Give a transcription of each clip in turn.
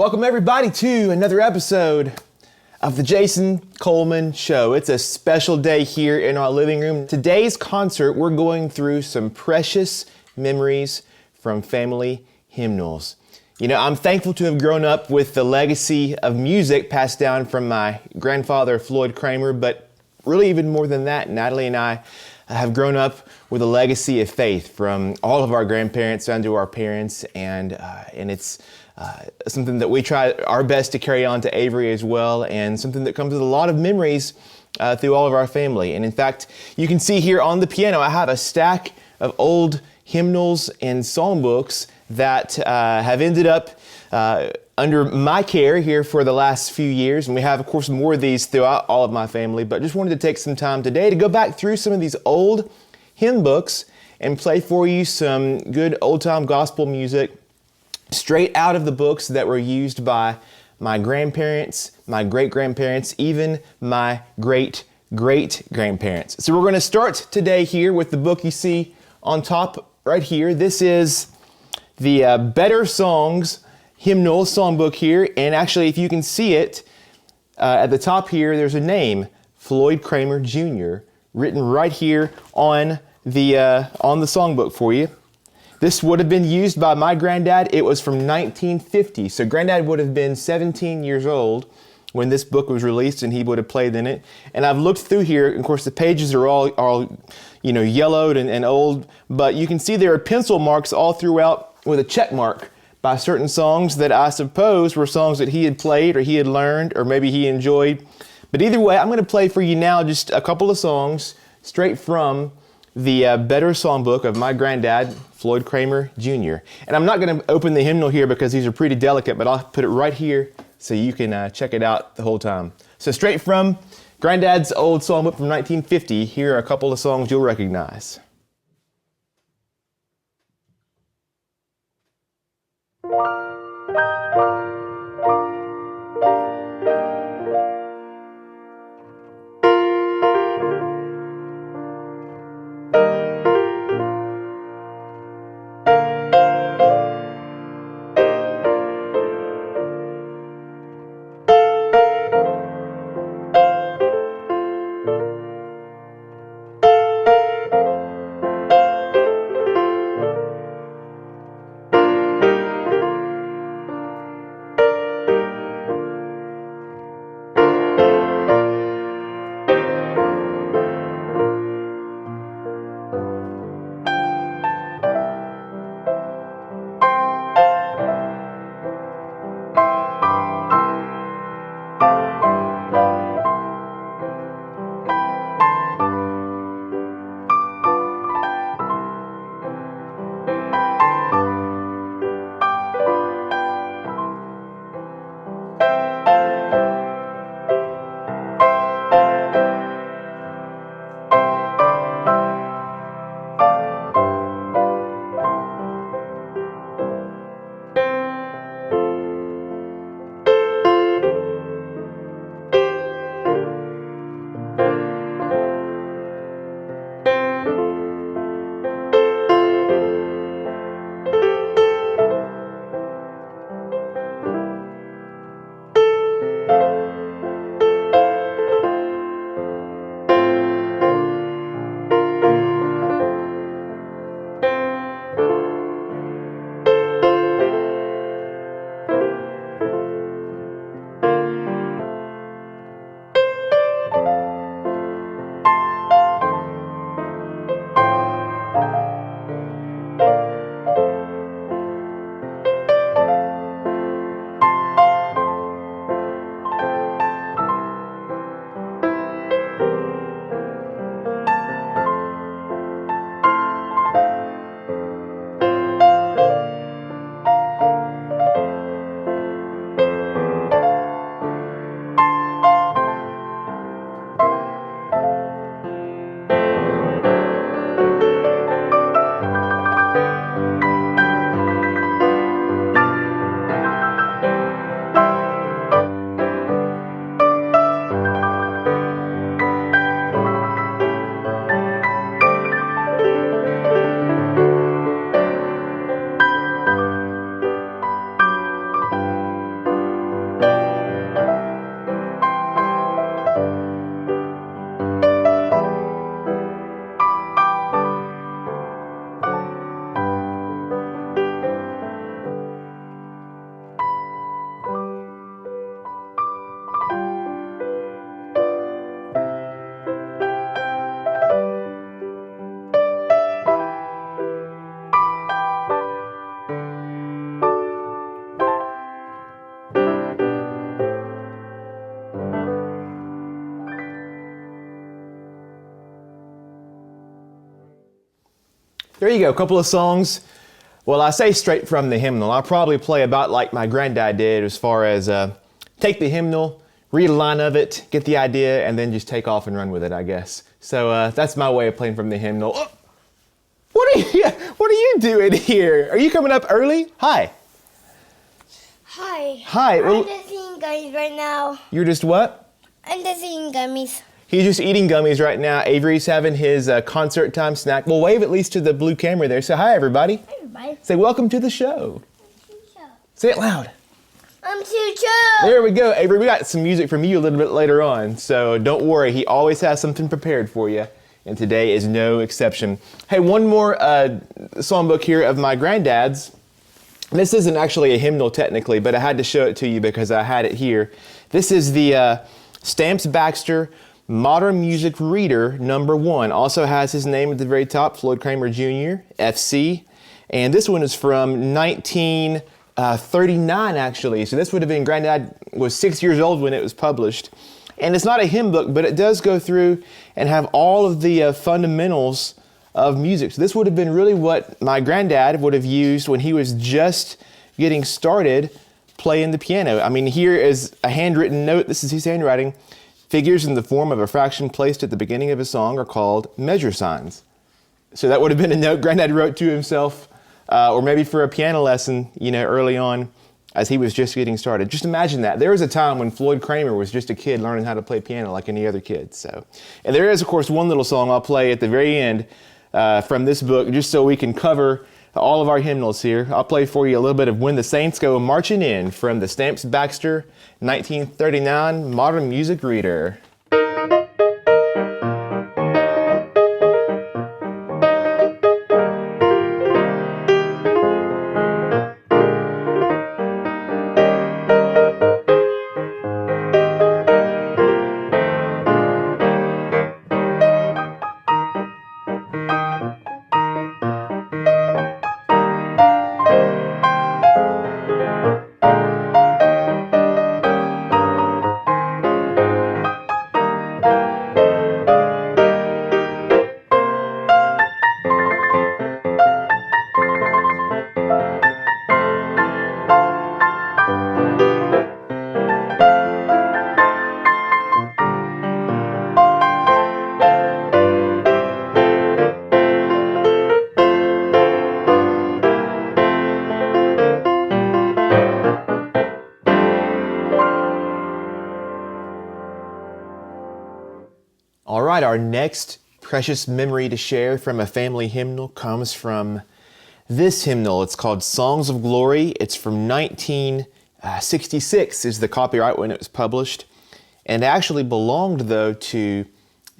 Welcome everybody to another episode of the Jason Coleman Show. It's a special day here in our living room. Today's concert, we're going through some precious memories from Family Hymnals. You know, I'm thankful to have grown up with the legacy of music passed down from my grandfather, Floyd Cramer, but really even more than that, Natalie and I have grown up with a legacy of faith from all of our grandparents down to our parents, and it's something that we try our best to carry on to Avery as well, and something that comes with a lot of memories through all of our family. And in fact, you can see here on the piano, I have a stack of old hymnals and songbooks that have ended up under my care here for the last few years. And we have, of course, more of these throughout all of my family, but just wanted to take some time today to go back through some of these old hymn books and play for you some good old-time gospel music straight out of the books that were used by my grandparents, my great-grandparents, even my great-great-grandparents. So we're going to start today here with the book you see on top right here. This is the Better Songs Hymnal songbook here, and actually if you can see it at the top here, there's a name, Floyd Cramer Jr., written right here on the songbook for you. This would have been used by my granddad. It was from 1950. So granddad would have been 17 years old when this book was released, and he would have played in it. And I've looked through here. Of course, the pages are all yellowed and old, but you can see there are pencil marks all throughout with a check mark by certain songs that I suppose were songs that he had played or he had learned or maybe he enjoyed. But either way, I'm going to play for you now just a couple of songs straight from the Better Songbook of my granddad, Floyd Cramer Jr. And I'm not going to open the hymnal here because these are pretty delicate, but I'll put it right here so you can check it out the whole time. So straight from granddad's old songbook from 1950, here are a couple of songs you'll recognize. There you go, a couple of songs. Well, I say straight from the hymnal. I'll probably play about like my granddad did as far as take the hymnal, read a line of it, get the idea, and then just take off and run with it, I guess. So that's my way of playing from the hymnal. Oh, what are you doing here? Are you coming up early? Hi. Hi. Hi. I'm just eating gummies right now. You're just what? I'm just eating gummies. He's just eating gummies right now. Avery's having his concert time snack. Well, wave at least to the blue camera there. Say hi, everybody. Hi, everybody. Say welcome to the show. Say it loud. I'm too chill. There we go, Avery. We got some music from you a little bit later on, so don't worry. He always has something prepared for you, and today is no exception. Hey, one more songbook here of my granddad's. This isn't actually a hymnal technically, but I had to show it to you because I had it here. This is the Stamps Baxter Modern Music Reader #1. Also has his name at the very top, Floyd Cramer Jr., FC. And this one is from 1939 actually. So this would have been, Granddad was 6 years old when it was published. And it's not a hymn book, but it does go through and have all of the fundamentals of music. So this would have been really what my granddad would have used when he was just getting started playing the piano. I mean, here is a handwritten note. This is his handwriting. Figures in the form of a fraction placed at the beginning of a song are called measure signs. So that would have been a note Granddad wrote to himself, or maybe for a piano lesson, early on as he was just getting started. Just imagine that. There was a time when Floyd Cramer was just a kid learning how to play piano like any other kid. So, and there is, of course, one little song I'll play at the very end from this book, just so we can cover all of our hymnals here. I'll play for you a little bit of When the Saints Go Marching In from the Stamps Baxter 1939 Modern Music Reader. All right, our next precious memory to share from a family hymnal comes from this hymnal. It's called Songs of Glory. It's from 1966 is the copyright when it was published. And it actually belonged, though, to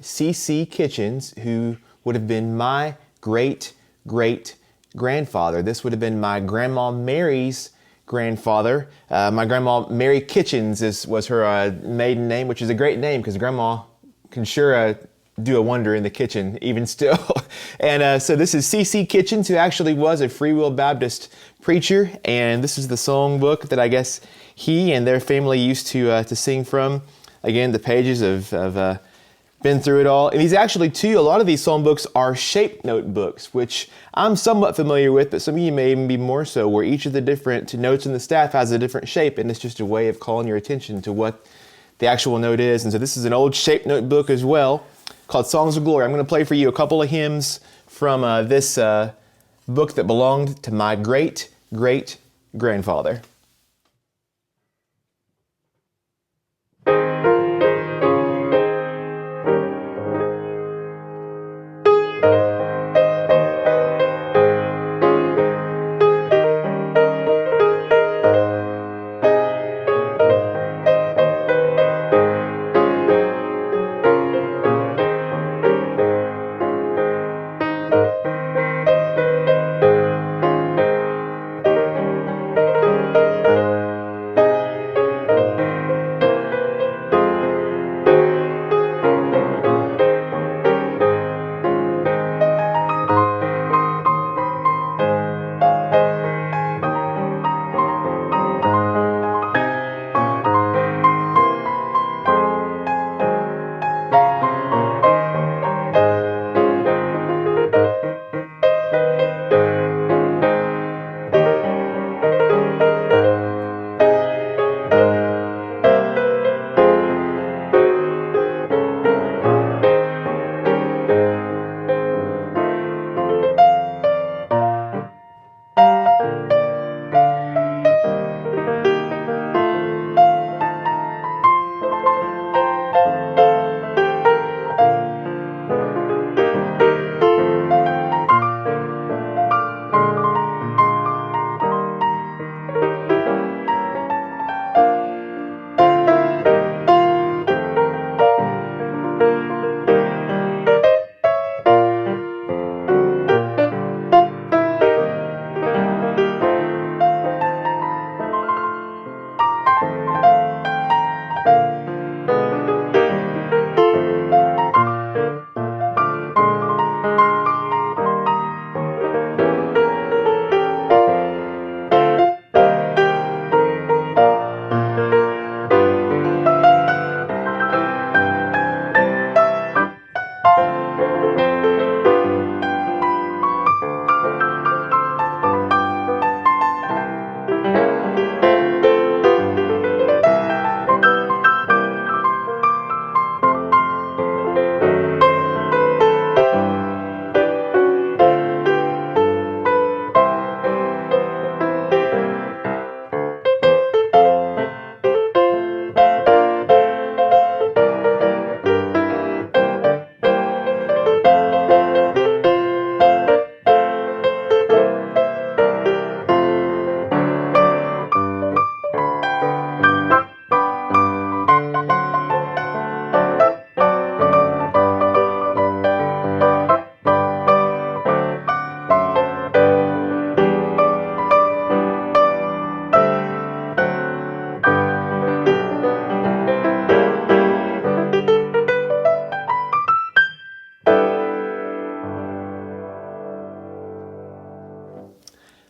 C.C. Kitchens, who would have been my great-great-grandfather. This would have been my Grandma Mary's grandfather. My Grandma Mary Kitchens was her maiden name, which is a great name because Grandma can sure do a wonder in the kitchen, even still. And so this is C.C. Kitchens, who actually was a Free Will Baptist preacher. And this is the song book that I guess he and their family used to sing from. Again, the pages have been through it all. And these actually, too, a lot of these song books are shape note books, which I'm somewhat familiar with, but some of you may even be more so, where each of the different notes in the staff has a different shape, and it's just a way of calling your attention to what the actual note is. And so this is an old shape note book as well called Songs of Glory. I'm going to play for you a couple of hymns from this book that belonged to my great-great-grandfather.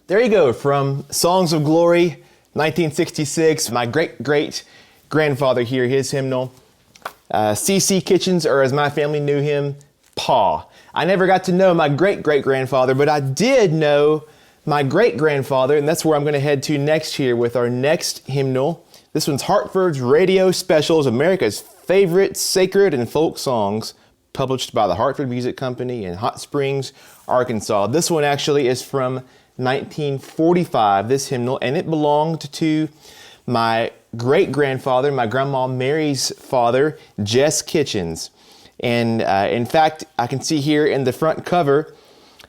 There you go, from Songs of Glory, 1966. My great-great-grandfather here, his hymnal. C.C. Kitchens, or as my family knew him, Pa. I never got to know my great-great-grandfather, but I did know my great-grandfather, and that's where I'm going to head to next here with our next hymnal. This one's Hartford's Radio Specials, America's favorite sacred and folk songs, published by the Hartford Music Company in Hot Springs, Arkansas. This one actually is from 1945, this hymnal, and it belonged to my great-grandfather, my grandma Mary's father, Jess Kitchens. And in fact, I can see here in the front cover,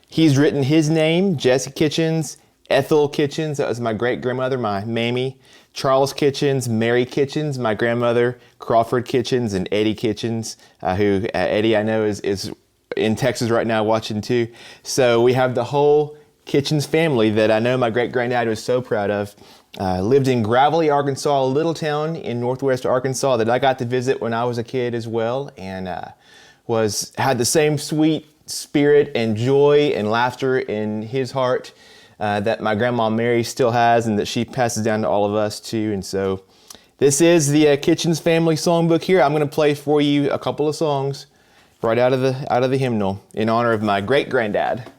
he's written his name, Jesse Kitchens, Ethel Kitchens, that was my great-grandmother, my mammy, Charles Kitchens, Mary Kitchens, my grandmother, Crawford Kitchens, and Eddie Kitchens, who Eddie I know is in Texas right now watching too. So we have the whole Kitchens family that I know my great-granddad was so proud of. Lived in Gravelly, Arkansas, a little town in northwest Arkansas that I got to visit when I was a kid as well, and had the same sweet spirit and joy and laughter in his heart that my grandma Mary still has and that she passes down to all of us too. And so this is the Kitchens family songbook here. I'm going to play for you a couple of songs right out of the hymnal in honor of my great-granddad.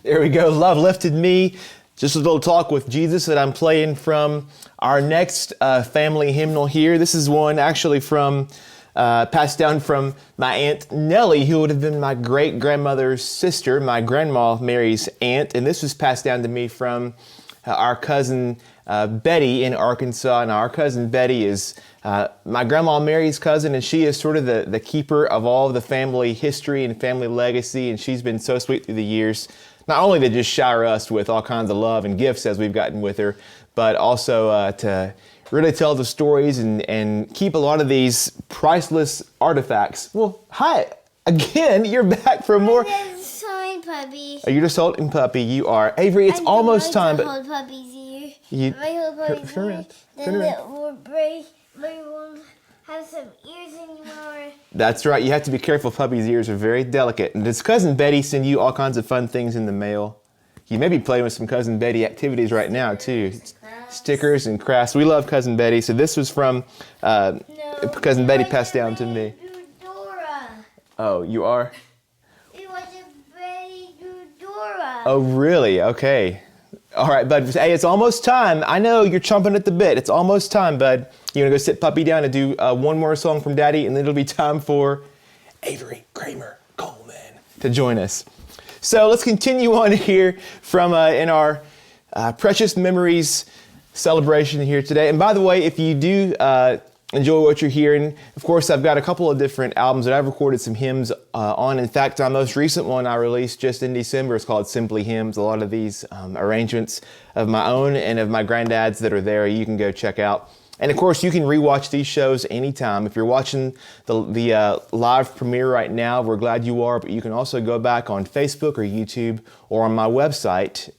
There we go. Love lifted me. Just a little talk with Jesus that I'm playing from our next family hymnal here. This is one actually from passed down from my Aunt Nellie, who would have been my great-grandmother's sister, my grandma Mary's aunt. And this was passed down to me from our cousin Betty in Arkansas. And our cousin Betty is my grandma Mary's cousin, and she is sort of the keeper of all of the family history and family legacy. And she's been so sweet through the years, not only to just shower us with all kinds of love and gifts as we've gotten with her, but also to really tell the stories and keep a lot of these priceless artifacts. Well, hi again. You're back for more. I'm just holding puppy. Oh, you're just holding puppy. You are. Avery, it's almost time. But hold puppy's ear. You, I hold puppy's turn ear. around. Then Turn around. it will break. But you won't have some ears anymore. That's right. You have to be careful. Puppy's ears are very delicate. And does Cousin Betty send you all kinds of fun things in the mail? You may be playing with some Cousin Betty activities right now, too. Stickers and crafts. We love Cousin Betty. So this was from Cousin Betty passed down to me. Dora. Oh, you are? It was a Betty Dora. Oh, really? Okay. All right, bud. Hey, it's almost time. I know you're chomping at the bit. It's almost time, bud. You're going to go sit Puppy down and do one more song from Daddy, and then it'll be time for Avery Cramer Coleman to join us. So let's continue on here from in our Precious Memories celebration here today. And by the way, if you do enjoy what you're hearing, of course, I've got a couple of different albums that I've recorded some hymns on. In fact, our most recent one I released just in December is called Simply Hymns. A lot of these arrangements of my own and of my granddad's that are there, you can go check out. And of course, you can rewatch these shows anytime. If you're watching the live premiere right now, we're glad you are, but you can also go back on Facebook or YouTube or on my website,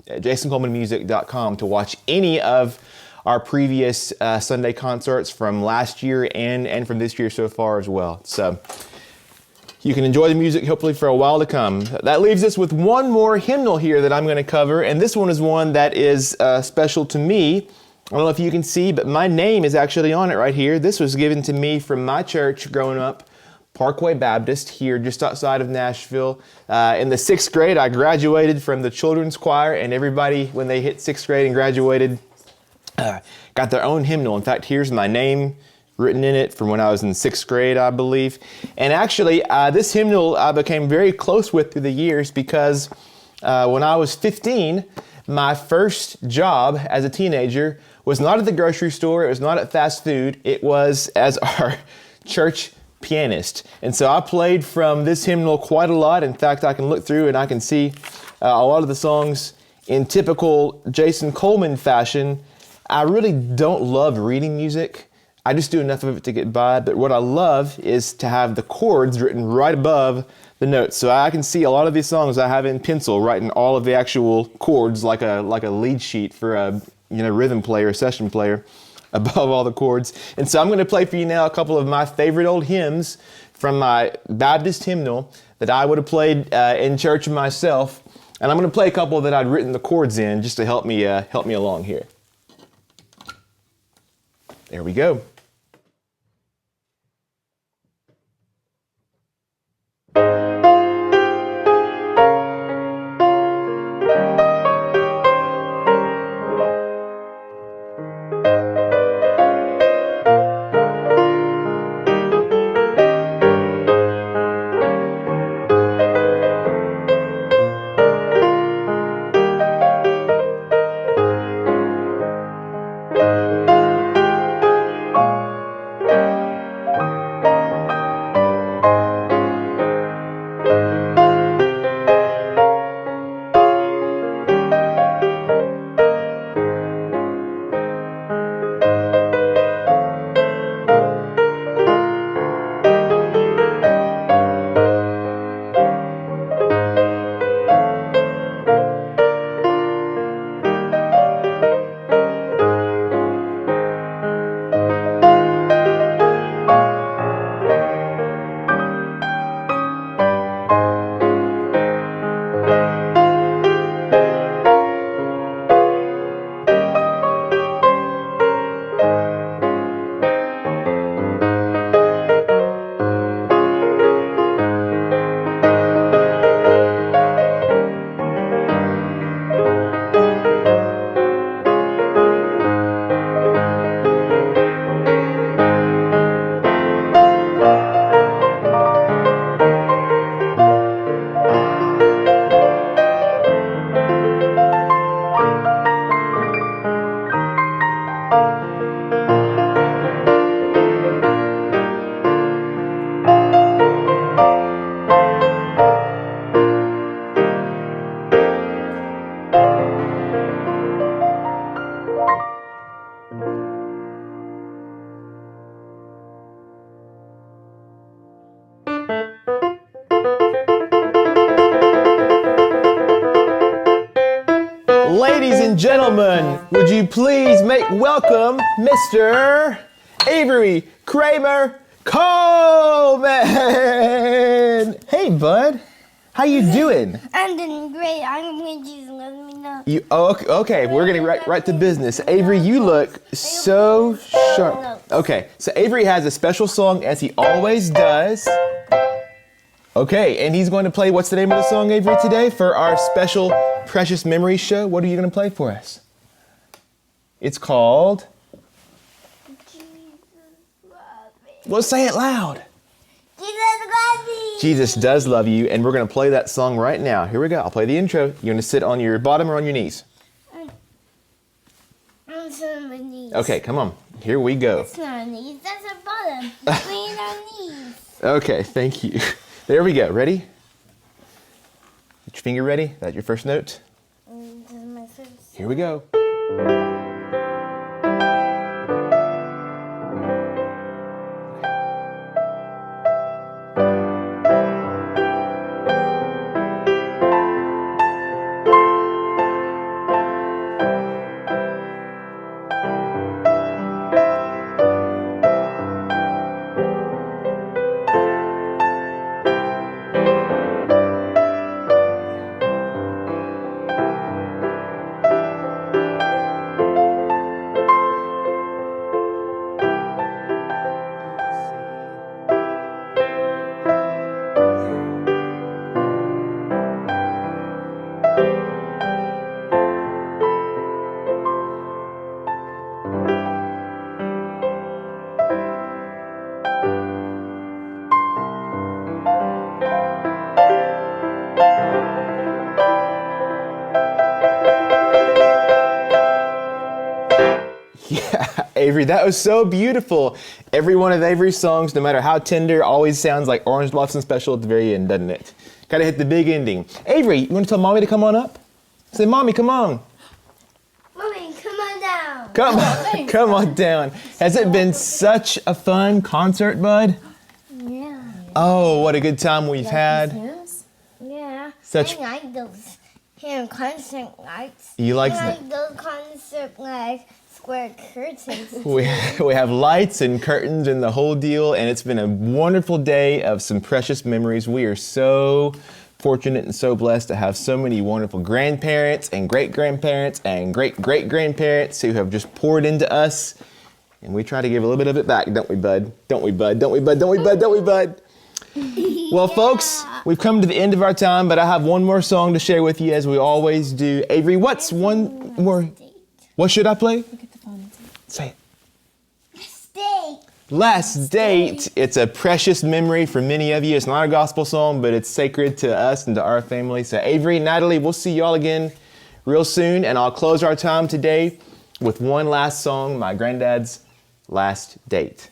jasoncolemanmusic.com, to watch any of our previous Sunday concerts from last year and from this year so far as well. So you can enjoy the music hopefully for a while to come. That leaves us with one more hymnal here that I'm going to cover, and this one is one that is special to me. I don't know if you can see, but my name is actually on it right here. This was given to me from my church growing up, Parkway Baptist, here just outside of Nashville. In the 6th grade, I graduated from the children's choir, and everybody, when they hit 6th grade and graduated, got their own hymnal. In fact, here's my name written in it from when I was in 6th grade, I believe. And actually, this hymnal I became very close with through the years because when I was 15, my first job as a teenager was not at the grocery store. It was not at fast food. It was as our church pianist. And so I played from this hymnal quite a lot. In fact, I can look through and I can see a lot of the songs in typical Jason Coleman fashion. I really don't love reading music. I just do enough of it to get by. But what I love is to have the chords written right above the notes. So I can see a lot of these songs I have in pencil, writing all of the actual chords like a lead sheet for a rhythm player, session player, above all the chords. And so I'm going to play for you now a couple of my favorite old hymns from my Baptist hymnal that I would have played in church myself. And I'm going to play a couple that I'd written the chords in just to help me along here. There we go. Ladies and gentlemen, would you please make welcome Mr. Avery Cramer Coleman. Hey, bud. How you doing? I'm doing great. I'm going to just let me know. Okay. We're getting right to business. Avery, you look so sharp. Okay, so Avery has a special song, as he always does. Okay, and he's going to play, what's the name of the song, Avery, today for our special Precious Memories show? What are you going to play for us? It's called... Jesus love me. Well, say it loud. Jesus love me. Jesus does love you, and we're going to play that song right now. Here we go. I'll play the intro. You're going to sit on your bottom or on your knees? I'm sitting on my knees. Okay, come on. Here we go. That's not on knees. That's a bottom. We're on knees. Okay, thank you. There we go. Ready? Get your finger ready. That's your first note. This is my first. Here we go. Yeah, Avery, that was so beautiful. Every one of Avery's songs, no matter how tender, always sounds like Orange Blossom Special at the very end, doesn't it? Gotta hit the big ending. Avery, you want to tell Mommy to come on up? Say, Mommy, come on. Mommy, come on down. Come on down. Has it been such a fun concert, bud? Yeah. Oh, what a good time we've had. Yeah. Such- I like those here concert lights. You like I that? like those concert like square curtains. We have lights and curtains and the whole deal, and it's been a wonderful day of some precious memories. We are so fortunate and so blessed to have so many wonderful grandparents and great-grandparents and great-great-grandparents who have just poured into us, and we try to give a little bit of it back, don't we, bud? Don't we, bud? Don't we, bud? Don't we, bud? Don't we, bud? Well, folks, we've come to the end of our time, but I have one more song to share with you, as we always do. Avery, what's one more? What should I play? Look at the phone and say, Say it. Stay. Last Date. It's a precious memory for many of you. It's not a gospel song, but it's sacred to us and to our family. So Avery, Natalie, we'll see y'all again real soon. And I'll close our time today with one last song, my granddad's Last Date.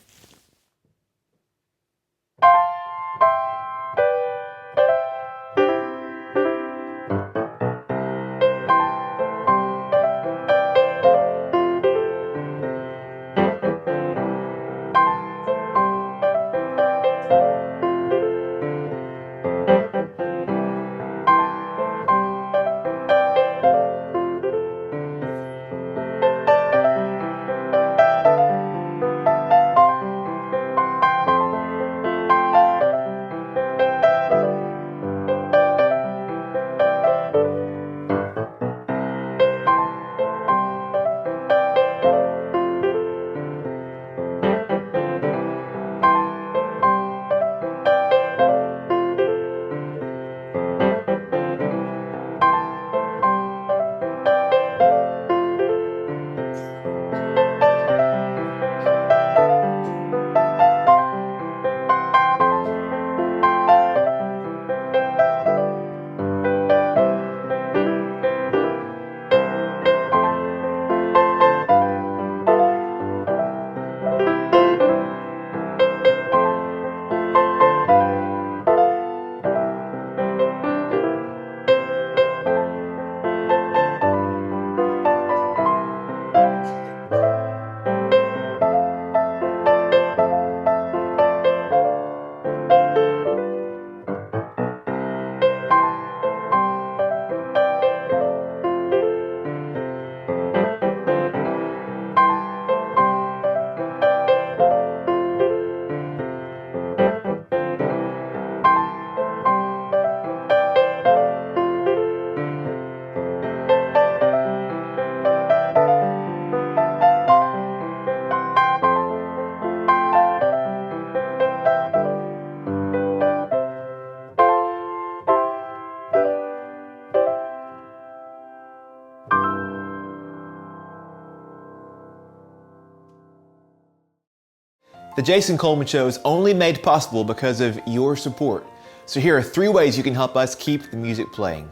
The Jason Coleman Show is only made possible because of your support. So here are 3 ways you can help us keep the music playing.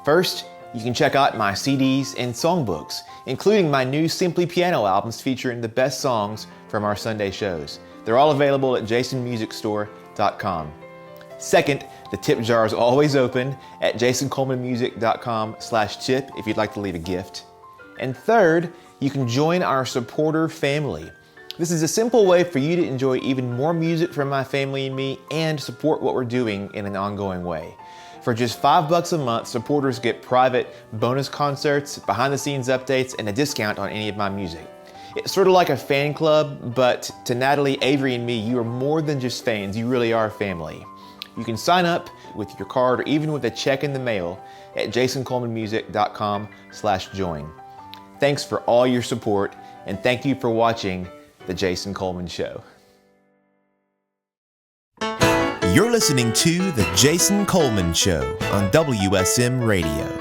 First, you can check out my CDs and songbooks, including my new Simply Piano albums featuring the best songs from our Sunday shows. They're all available at jasonmusicstore.com. Second, the tip jar is always open at jasoncolemanmusic.com/tip if you'd like to leave a gift. And third, you can join our supporter family. This is a simple way for you to enjoy even more music from my family and me and support what we're doing in an ongoing way. For just $5 a month, supporters get private bonus concerts, behind-the-scenes updates, and a discount on any of my music. It's sort of like a fan club, but to Natalie, Avery, and me, you are more than just fans. You really are family. You can sign up with your card or even with a check in the mail at jasoncolemanmusic.com/join. Thanks for all your support, and thank you for watching The Jason Coleman Show. You're listening to The Jason Coleman Show on WSM Radio.